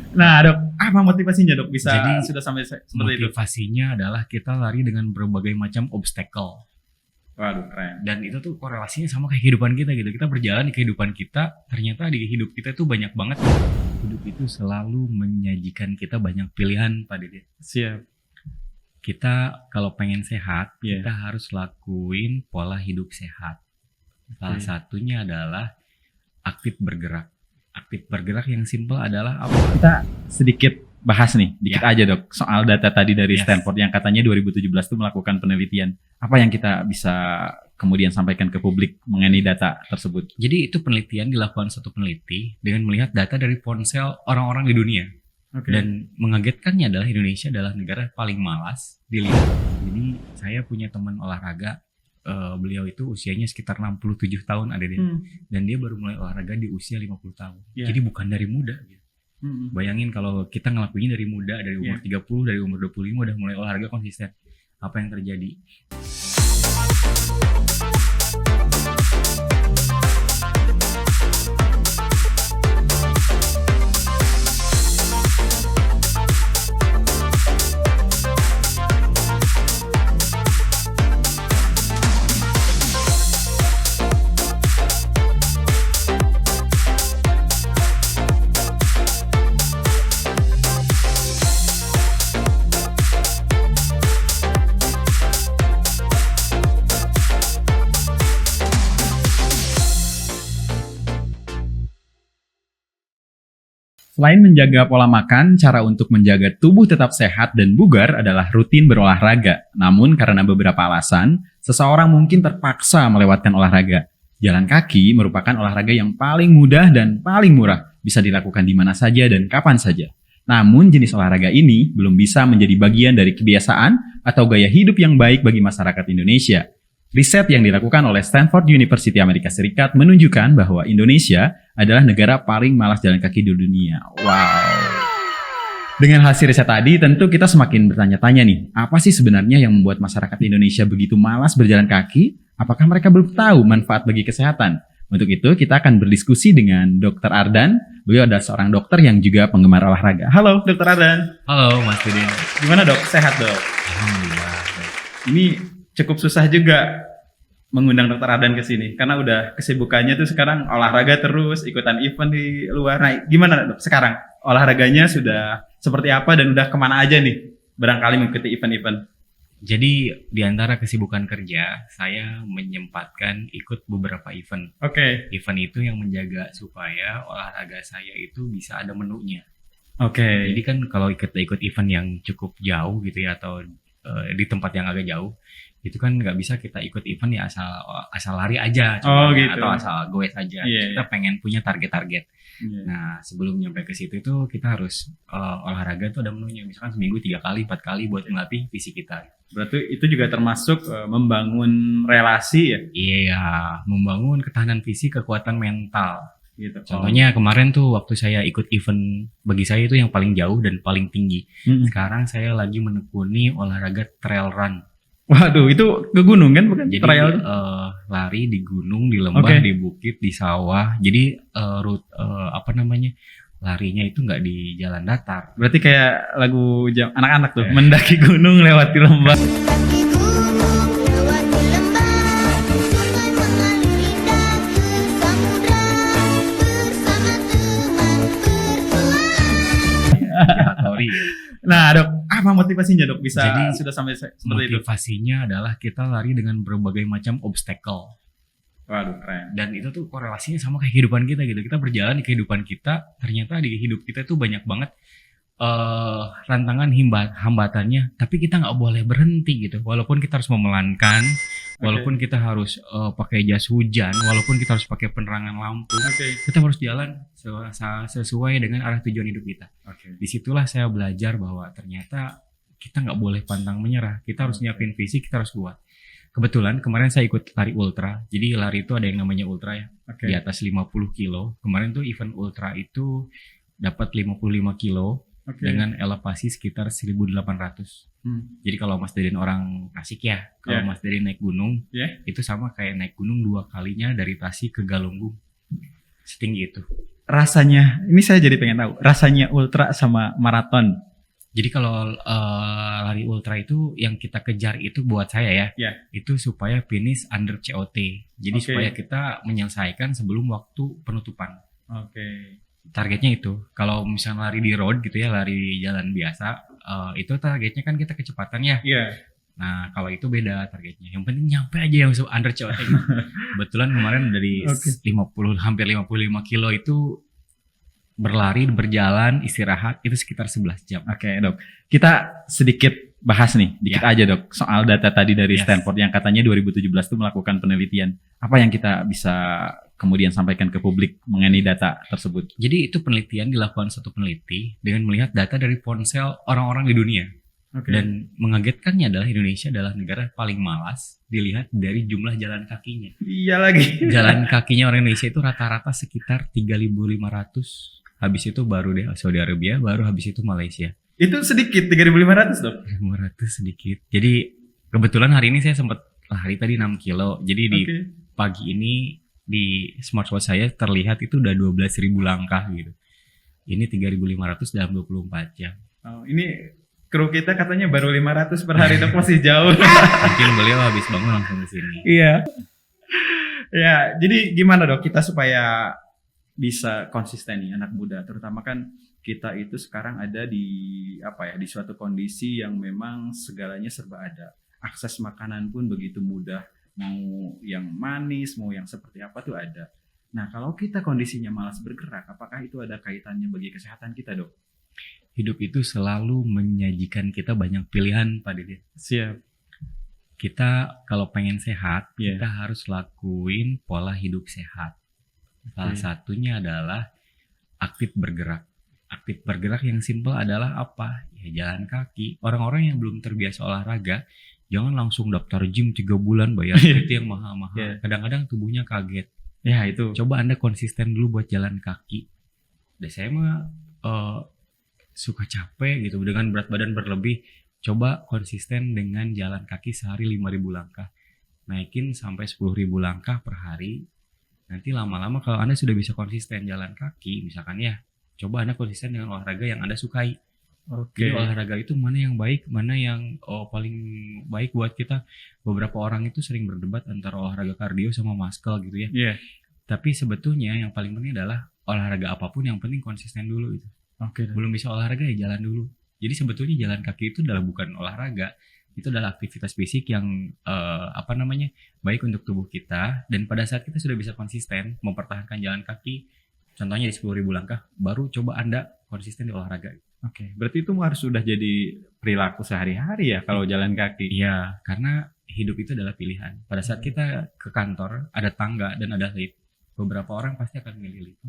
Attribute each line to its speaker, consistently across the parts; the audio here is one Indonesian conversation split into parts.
Speaker 1: Nah, Dok, apa motivasinya, Dok, bisa
Speaker 2: Jadi
Speaker 1: sudah sampai seperti itu?
Speaker 2: motivasinya adalah kita lari dengan berbagai macam obstacle.
Speaker 1: Waduh, keren.
Speaker 2: Dan itu tuh korelasinya sama kehidupan kita gitu. Kita berjalan di kehidupan kita, ternyata di hidup kita tuh banyak banget. Hidup itu selalu menyajikan kita banyak pilihan, Pak Dede.
Speaker 1: Siap.
Speaker 2: Kita kalau pengen sehat,
Speaker 1: Iya.
Speaker 2: kita harus lakuin pola hidup sehat. Salah
Speaker 1: Oke.
Speaker 2: satunya adalah aktif bergerak. Aktif bergerak yang simpel adalah apa?
Speaker 1: Kita sedikit bahas nih, dikit aja, Dok, soal data tadi dari
Speaker 2: Yes.
Speaker 1: Stanford yang katanya 2017 tuh melakukan penelitian. Apa yang kita bisa kemudian sampaikan ke publik mengenai data tersebut?
Speaker 2: Jadi itu penelitian dilakukan satu peneliti dengan melihat data dari ponsel orang-orang di dunia.
Speaker 1: Oke.
Speaker 2: Dan mengagetkannya adalah Indonesia adalah negara paling malas dilihat. Jadi saya punya teman olahraga, beliau itu usianya sekitar 67 tahun ada dia. Dan dia baru mulai olahraga di usia 50 tahun.
Speaker 1: Iya.
Speaker 2: Jadi bukan dari muda gitu. Bayangin kalau kita ngelakuinnya dari muda, dari umur 30, dari umur 25 udah mulai olahraga konsisten. Apa yang terjadi?
Speaker 1: Selain menjaga pola makan, cara untuk menjaga tubuh tetap sehat dan bugar adalah rutin berolahraga. Namun karena beberapa alasan, seseorang mungkin terpaksa melewatkan olahraga. Jalan kaki merupakan olahraga yang paling mudah dan paling murah, bisa dilakukan di mana saja dan kapan saja. Namun jenis olahraga ini belum bisa menjadi bagian dari kebiasaan atau gaya hidup yang baik bagi masyarakat Indonesia. Riset yang dilakukan oleh Stanford University Amerika Serikat menunjukkan bahwa Indonesia adalah negara paling malas jalan kaki di dunia. Wow. Dengan hasil riset tadi, tentu kita semakin bertanya-tanya nih, apa sih sebenarnya yang membuat masyarakat Indonesia begitu malas berjalan kaki? Apakah mereka belum tahu manfaat bagi kesehatan? Untuk itu, kita akan berdiskusi dengan Dr. Ardan. Beliau adalah seorang dokter yang juga penggemar olahraga. Halo, Dr. Ardan.
Speaker 2: Halo Mas Deden.
Speaker 1: Gimana, Dok? Sehat, Dok?
Speaker 2: Alhamdulillah.
Speaker 1: Ini cukup susah juga mengundang Dr. Ardan ke sini karena udah kesibukannya tuh sekarang olahraga terus, ikutan event di luar. Nah, gimana, Dok, sekarang? Olahraganya sudah seperti apa dan udah kemana aja nih? Barangkali mengikuti event-event.
Speaker 2: Jadi di antara kesibukan kerja, saya menyempatkan ikut beberapa event.
Speaker 1: Oke.
Speaker 2: Event itu yang menjaga supaya olahraga saya itu bisa ada menunya.
Speaker 1: Oke.
Speaker 2: Jadi kan kalau ikut event yang cukup jauh gitu ya, atau di tempat yang agak jauh, itu kan nggak bisa kita ikut event ya asal lari aja,
Speaker 1: gitu.
Speaker 2: atau asal goes aja.
Speaker 1: Iya,
Speaker 2: Kita pengen punya target-target.
Speaker 1: Iya.
Speaker 2: Nah, sebelum nyampe ke situ itu kita harus olahraga tuh ada menunya. Misalkan seminggu 3 kali, 4 kali buat melatih fisik kita.
Speaker 1: Berarti itu juga termasuk membangun relasi ya?
Speaker 2: Iya, membangun ketahanan fisik, kekuatan mental.
Speaker 1: Gitu.
Speaker 2: Contohnya kemarin tuh waktu saya ikut event, bagi saya itu yang paling jauh dan paling tinggi. Sekarang saya lagi menekuni olahraga trail run.
Speaker 1: Waduh, itu ke gunung kan, bukan?
Speaker 2: Jadi
Speaker 1: Trail.
Speaker 2: lari di gunung, di lembah, di bukit, di sawah. Jadi larinya itu nggak di jalan datar.
Speaker 1: Berarti kayak lagu anak-anak tuh, mendaki gunung lewati lembah.
Speaker 3: Mendaki gunung lewati lembah, sungai mengalir indah ke samudra, bersama teman bertualang.
Speaker 2: Sorry.
Speaker 1: Nah, Dok, apa motivasinya, Dok, bisa
Speaker 2: Jadi,
Speaker 1: sudah sampai seperti itu?
Speaker 2: Motivasinya adalah kita lari dengan berbagai macam obstacle.
Speaker 1: Waduh, keren.
Speaker 2: Dan itu tuh korelasinya sama kehidupan kita gitu. Kita berjalan di kehidupan kita, ternyata di hidup kita tuh banyak banget rantangan hambatannya, tapi kita nggak boleh berhenti gitu. Walaupun kita harus memelankan, walaupun kita harus pakai jas hujan, walaupun kita harus pakai penerangan lampu, kita harus jalan sesuai dengan arah tujuan hidup kita. Disitulah saya belajar bahwa ternyata kita nggak boleh pantang menyerah. Kita harus nyiapin fisik, kita harus kuat. Kebetulan kemarin saya ikut lari ultra. Jadi lari itu ada yang namanya ultra ya, di atas 50 kilo. Kemarin tuh event ultra itu dapat 55 kilo dengan elevasi sekitar 1.800. Jadi kalau Mas Deden orang Tasik ya, kalau Mas Deden naik gunung, itu sama kayak naik gunung 2 kalinya dari Tasik ke Galunggung. setinggi itu.
Speaker 1: Rasanya, ini saya jadi pengen tahu, rasanya ultra sama maraton.
Speaker 2: Jadi kalau lari ultra itu yang kita kejar itu buat saya ya,
Speaker 1: Ya.
Speaker 2: itu supaya finish under COT. Jadi
Speaker 1: Oke.
Speaker 2: supaya kita menyelesaikan sebelum waktu penutupan.
Speaker 1: Oke.
Speaker 2: Targetnya itu. Kalau misalnya lari di road gitu ya, lari jalan biasa, itu targetnya kan kita kecepatan ya.
Speaker 1: Iya.
Speaker 2: Nah kalau itu beda targetnya. Yang penting nyampe aja yang under COT gitu. Kebetulan kemarin dari
Speaker 1: Oke.
Speaker 2: 50 hampir 55 kilo itu berlari, berjalan, istirahat itu sekitar 11 jam.
Speaker 1: Oke, Dok. Kita sedikit bahas nih, dikit aja, Dok, soal data tadi dari
Speaker 2: Yes.
Speaker 1: Stanford yang katanya 2017 itu melakukan penelitian. Apa yang kita bisa kemudian sampaikan ke publik mengenai data tersebut?
Speaker 2: Jadi itu penelitian dilakukan satu peneliti dengan melihat data dari ponsel orang-orang di dunia.
Speaker 1: Oke.
Speaker 2: Dan mengagetkannya adalah Indonesia adalah negara paling malas dilihat dari jumlah jalan kakinya.
Speaker 1: Iya lagi.
Speaker 2: Jalan kakinya orang Indonesia itu rata-rata sekitar 3.500. Habis itu baru deh Saudi Arabia, baru habis itu Malaysia.
Speaker 1: Itu sedikit, 3.500, Dok.
Speaker 2: 500 sedikit. Jadi kebetulan hari ini saya sempat lari tadi 6 kilo. Jadi di
Speaker 1: Oke.
Speaker 2: pagi ini di smartwatch saya terlihat itu udah 12.000 langkah gitu. Ini 3.500 dalam 24 jam.
Speaker 1: Oh, ini kru kita katanya baru 500 per hari, Dok, masih jauh.
Speaker 2: Mungkin beliau habis bangun langsung ke sini.
Speaker 1: Iya. Ya, jadi gimana, Dok, kita supaya bisa konsisten nih anak muda, terutama kan kita itu sekarang ada di di suatu kondisi yang memang segalanya serba ada. Akses makanan pun begitu mudah, mau yang manis, mau yang seperti apa tuh ada. Nah, kalau kita kondisinya malas bergerak, apakah itu ada kaitannya bagi kesehatan kita, Dok?
Speaker 2: Hidup itu selalu menyajikan kita banyak pilihan, Pak Dede.
Speaker 1: Siap.
Speaker 2: Kita kalau pengen sehat,
Speaker 1: Iya.
Speaker 2: kita harus lakuin pola hidup sehat. Salah
Speaker 1: Oke.
Speaker 2: satunya adalah aktif bergerak. Aktif bergerak yang simpel adalah apa? Ya jalan kaki. Orang-orang yang belum terbiasa olahraga, jangan langsung daftar gym 3 bulan bayar itu yang mahal-mahal.
Speaker 1: Iya.
Speaker 2: Kadang-kadang tubuhnya kaget.
Speaker 1: Ya, itu.
Speaker 2: Coba Anda konsisten dulu buat jalan kaki. Dan saya mah suka capek gitu dengan berat badan berlebih. Coba konsisten dengan jalan kaki sehari 5.000 langkah. Naikin sampai 10.000 langkah per hari. Nanti lama-lama kalau Anda sudah bisa konsisten jalan kaki, misalkan ya, coba Anda konsisten dengan olahraga yang Anda sukai.
Speaker 1: Oke.
Speaker 2: Jadi olahraga itu mana yang baik, mana yang paling baik buat kita. Beberapa orang itu sering berdebat antara olahraga kardio sama muscle gitu ya.
Speaker 1: Iya.
Speaker 2: Tapi sebetulnya yang paling penting adalah olahraga apapun yang penting konsisten dulu gitu.
Speaker 1: Oke, Dok.
Speaker 2: Belum bisa olahraga ya jalan dulu. Jadi sebetulnya jalan kaki itu adalah bukan olahraga, itu adalah aktivitas fisik yang baik untuk tubuh kita. Dan pada saat kita sudah bisa konsisten mempertahankan jalan kaki, contohnya di 10.000 langkah, baru coba Anda konsisten di olahraga.
Speaker 1: Oke, berarti itu harus sudah jadi perilaku sehari-hari ya kalau jalan kaki.
Speaker 2: Iya, karena hidup itu adalah pilihan. Pada saat kita ke kantor, ada tangga dan ada lift, beberapa orang pasti akan milih lift.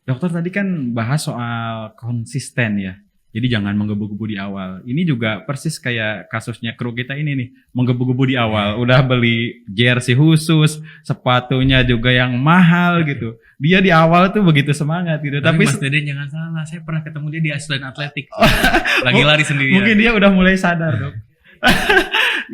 Speaker 1: Dokter tadi kan bahas soal konsisten ya. Jadi jangan menggebu-gebu di awal. Ini juga persis kayak kasusnya kru kita ini nih. Menggebu-gebu di awal. Udah beli jersey khusus, sepatunya juga yang mahal gitu. Dia di awal tuh begitu semangat gitu.
Speaker 2: Tapi
Speaker 1: Tapi
Speaker 2: Mas Deden jangan salah, saya pernah ketemu dia di Iceland Athletics. Lagi lari sendirian.
Speaker 1: mungkin dia udah mulai sadar, Dok.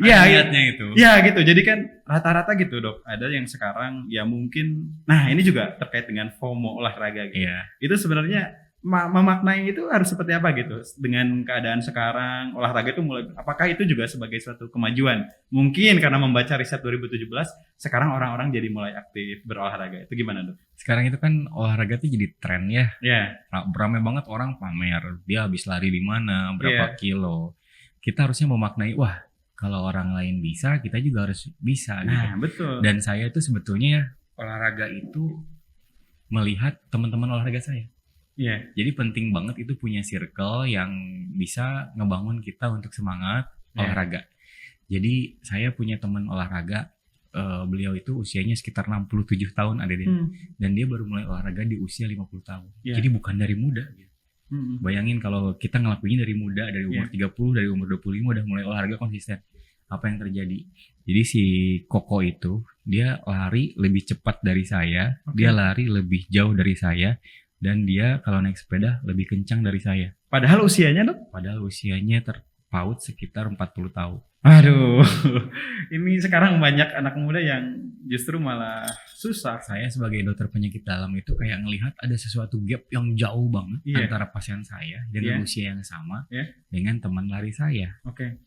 Speaker 2: Ada
Speaker 1: Iya,
Speaker 2: niatnya itu.
Speaker 1: ya gitu. Jadi kan rata-rata gitu, Dok. Ada yang sekarang ya mungkin, nah ini juga terkait dengan FOMO olahraga gitu.
Speaker 2: Iya.
Speaker 1: Itu sebenarnya memaknai itu harus seperti apa gitu dengan keadaan sekarang olahraga itu mulai, apakah itu juga sebagai suatu kemajuan? Mungkin karena membaca riset 2017 sekarang orang-orang jadi mulai aktif berolahraga. Itu gimana, Dok?
Speaker 2: Sekarang itu kan olahraga tuh jadi tren ya.
Speaker 1: Ya.
Speaker 2: Ramai banget orang pamer dia habis lari di mana, berapa
Speaker 1: Iya.
Speaker 2: kilo. Kita harusnya memaknai, wah kalau orang lain bisa, kita juga harus bisa gitu.
Speaker 1: Nah, betul.
Speaker 2: Dan saya itu sebetulnya ya, olahraga itu melihat teman-teman olahraga saya.
Speaker 1: Iya.
Speaker 2: Jadi penting banget itu punya circle yang bisa ngebangun kita untuk semangat
Speaker 1: Iya.
Speaker 2: olahraga. Jadi saya punya teman olahraga, beliau itu usianya sekitar 67 tahun ada dia. Dan dia baru mulai olahraga di usia 50 tahun.
Speaker 1: Iya.
Speaker 2: Jadi bukan dari muda gitu. Bayangin kalau kita ngelakuinnya dari muda, dari umur 30, dari umur 25 udah mulai olahraga konsisten. Apa yang terjadi? Jadi si Koko itu, dia lari lebih cepat dari saya,
Speaker 1: Oke.
Speaker 2: dia lari lebih jauh dari saya, dan dia kalau naik sepeda lebih kencang dari saya.
Speaker 1: Padahal usianya, Dok?
Speaker 2: Padahal usianya PAUD sekitar 40 tahun.
Speaker 1: Aduh, ini sekarang banyak anak muda yang justru malah susah.
Speaker 2: Saya sebagai dokter penyakit dalam itu kayak ngelihat ada sesuatu gap yang jauh banget
Speaker 1: Iya.
Speaker 2: antara pasien saya dengan
Speaker 1: Iya.
Speaker 2: usia yang sama
Speaker 1: Iya.
Speaker 2: dengan teman lari saya.
Speaker 1: Oke.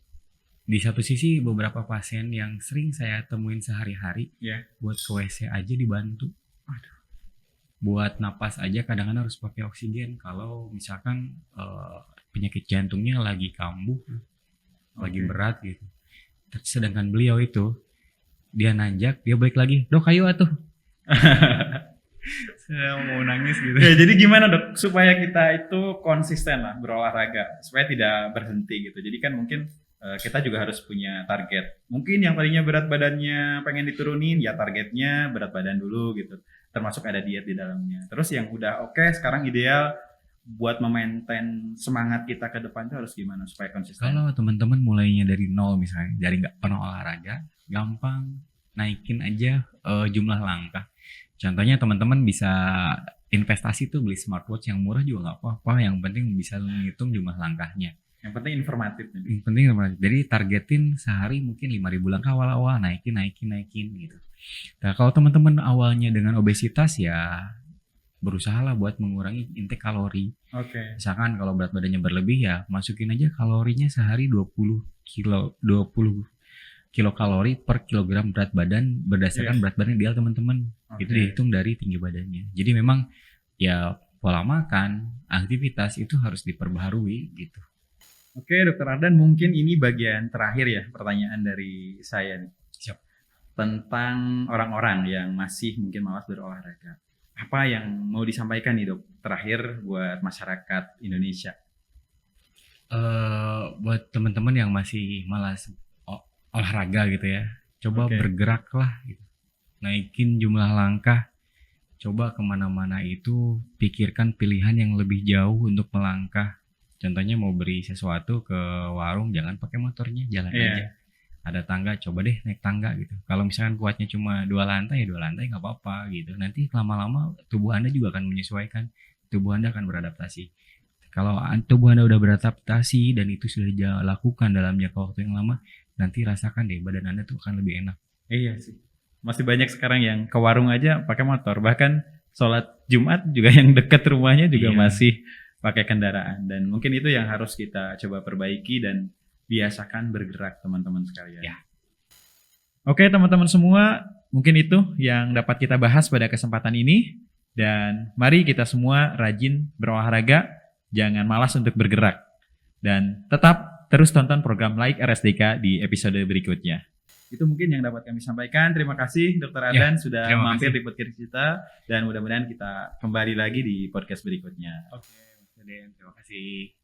Speaker 2: Di satu sisi beberapa pasien yang sering saya temuin sehari-hari,
Speaker 1: Iya.
Speaker 2: buat ke WC aja dibantu. Buat napas aja kadang-kadang harus pakai oksigen kalau misalkan penyakit jantungnya lagi kambuh, lagi
Speaker 1: Oke.
Speaker 2: berat gitu. Sedangkan beliau itu dia nanjak, dia balik lagi, dok ayo atuh. Saya mau nangis gitu.
Speaker 1: Ya, jadi gimana dok supaya kita itu konsisten lah berolahraga supaya tidak berhenti gitu. Jadi kan mungkin kita juga harus punya target. Mungkin yang tadinya berat badannya pengen diturunin, ya targetnya berat badan dulu gitu. Termasuk ada diet di dalamnya. Terus yang udah oke, sekarang ideal buat memaintain semangat kita ke depan itu harus gimana supaya konsisten?
Speaker 2: Kalau teman-teman mulainya dari nol misalnya, dari nggak pernah olahraga, gampang naikin aja jumlah langkah. Contohnya teman-teman bisa investasi tuh beli smartwatch yang murah juga nggak apa-apa. Yang penting bisa menghitung jumlah langkahnya.
Speaker 1: Yang penting informatif nih.
Speaker 2: Yang penting apa? Jadi targetin sehari mungkin 5.000 langkah awal-awal, naikin gitu. Nah kalau teman-teman awalnya dengan obesitas ya berusahalah buat mengurangi intake kalori.
Speaker 1: Oke.
Speaker 2: Misalkan kalau berat badannya berlebih ya masukin aja kalorinya sehari 20 kilokalori per kilogram berat badan berdasarkan berat badan ideal teman-teman.
Speaker 1: Oke.
Speaker 2: Itu dihitung dari tinggi badannya. Jadi memang ya pola makan, aktivitas itu harus diperbaharui gitu.
Speaker 1: Oke, Dokter Ardan, mungkin ini bagian terakhir ya pertanyaan dari saya nih.
Speaker 2: Siap.
Speaker 1: Tentang orang-orang yang masih mungkin malas berolahraga. Apa yang mau disampaikan nih dok terakhir buat masyarakat Indonesia?
Speaker 2: Buat teman-teman yang masih malas olahraga gitu ya, coba
Speaker 1: Oke.
Speaker 2: bergeraklah gitu. Naikin jumlah langkah, coba kemana-mana itu pikirkan pilihan yang lebih jauh untuk melangkah. Contohnya mau beli sesuatu ke warung, jangan pakai motornya, jalan
Speaker 1: Iya.
Speaker 2: aja. Ada tangga, coba deh naik tangga gitu. Kalau misalkan kuatnya cuma 2 lantai, ya 2 lantai nggak apa-apa gitu. Nanti lama-lama tubuh Anda juga akan menyesuaikan, tubuh Anda akan beradaptasi. Kalau tubuh Anda udah beradaptasi dan itu sudah dilakukan dalam jangka waktu yang lama, nanti rasakan deh badan Anda tuh akan lebih enak.
Speaker 1: Iya sih. Masih banyak sekarang yang ke warung aja pakai motor. Bahkan sholat Jumat juga yang dekat rumahnya juga
Speaker 2: Iya.
Speaker 1: masih pakai kendaraan. Dan mungkin itu yang harus kita coba perbaiki dan biasakan bergerak teman-teman sekalian.
Speaker 2: Ya.
Speaker 1: Oke teman-teman semua, mungkin itu yang dapat kita bahas pada kesempatan ini. Dan mari kita semua rajin berolahraga, jangan malas untuk bergerak. Dan tetap terus tonton program Like RSDK di episode berikutnya. Itu mungkin yang dapat kami sampaikan. Terima kasih Dr. Ardan sudah
Speaker 2: terima
Speaker 1: mampir
Speaker 2: kasih.
Speaker 1: di podcast kita. Dan mudah-mudahan kita kembali lagi di podcast berikutnya.
Speaker 2: Oke, Mas Deden, terima kasih.